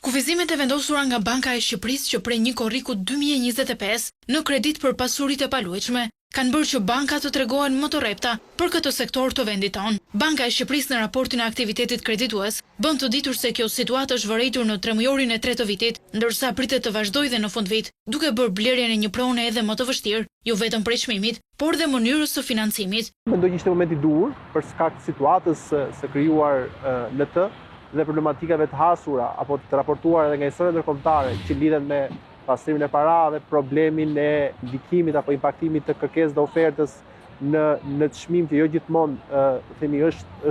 Kufizimet e vendosura nga Banka e Shqipërisë që prej 1 korriku 2025 në kredit për pasuritë e paluajtshme kanë bërë që bankat të tregohen më të rrepta për këtë sektor të vendit tonë. Banka e Shqipërisë në raportin e aktivitetit kreditues bën të ditur se kjo situatë është vërejtur në tremujorin e 3 të vitit, ndërsa pritet të vazhdojë dhe në fund vit, duke bërë blerjen e një prone edhe më të vështirë, jo vetëm prej çmimit, por dhe mënyrës së financimit. Mendoj që ishte momenti i duhur për shkak të situatës së krijuar në të dhe problematikave të hasura apo të raportuara edhe nga historia ndërkombëtare që lidhen me pastrimin e parave, problemin e ndikimit apo impaktimit të kërkesës dhe ofertës në çmim që jo gjithmonë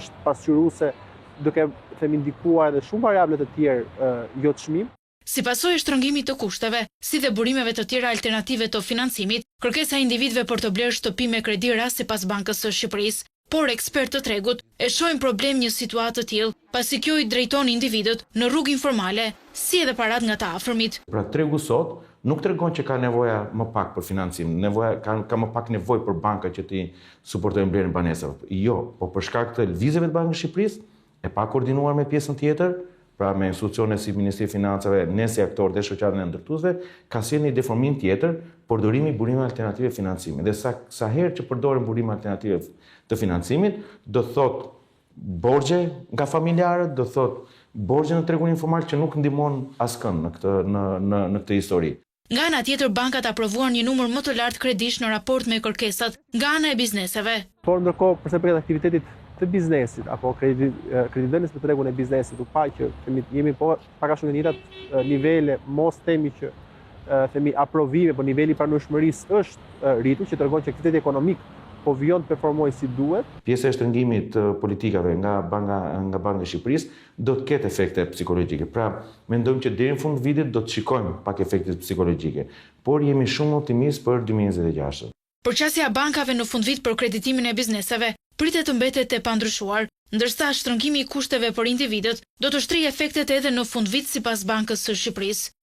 është pasqyruese, duke ndikuar edhe shumë variable të tjerë jo çmim. Si pasojë e shtrëngimit të kushteve, si dhe burimeve të tjera alternative të financimit, kërkesa e individëve për të blerë shtëpi me kredi rast sipas Bankës së Shqipërisë, por ekspertë të tregut e shohin problem një situatë të tillë, pasi kjo i drejton individët në rrugë informale, si edhe parat nga të afërmit. Pra tregu sot nuk tregon që ka nevoja më pak për financim, ka më pak nevojë për banka që t'i suportojnë blerjen e banesave. Jo, po për shkak të lëvizjeve të Bankës së Shqipërisë, e pa koordinuar me pjesën tjetër, pra me institucione si Ministri i Financave, ne si aktor dhe shoqatën e ndërtuesve, ka sjellë një deformim tjetër, përdorimi i burimeve alternative financimi. Dhe sa herë që përdoren burime alternative të financimit, do thot borxhe nga familjarët, do thot borxhe në tregun informal që nuk ndihmon askënd në këtë histori. Nga ana tjetër, bankat aprovuan një numër më të lartë kredish në raport me kërkesat nga ana e bizneseve. Por ndërkohë, përsa përket aktivitetit të biznesit apo kreditdhënies në tregun e biznesit, u pa që jemi pak a shumë në njëjtat nivele, mos themi që aprovime, por niveli i pranueshmërisë është rritur, që tregon që aktiviteti ekonomik po vjen të performojë si duhet. Pjesa e shtrëngimit të politikave nga Banka e Shqipërisë do të ketë efekte psikologjike. Pra, mendojmë që deri në fund vitit do të shikojmë pak efekte psikologjike, por jemi shumë optimist për 2026. Përqasja e bankave në fundvit për kreditimin e bizneseve pritet të mbetet e pandryshuar, ndërsa shtrëngimi i kushteve për individët do të shtrijë efektet edhe në fundvit sipas Bankës së Shqipërisë.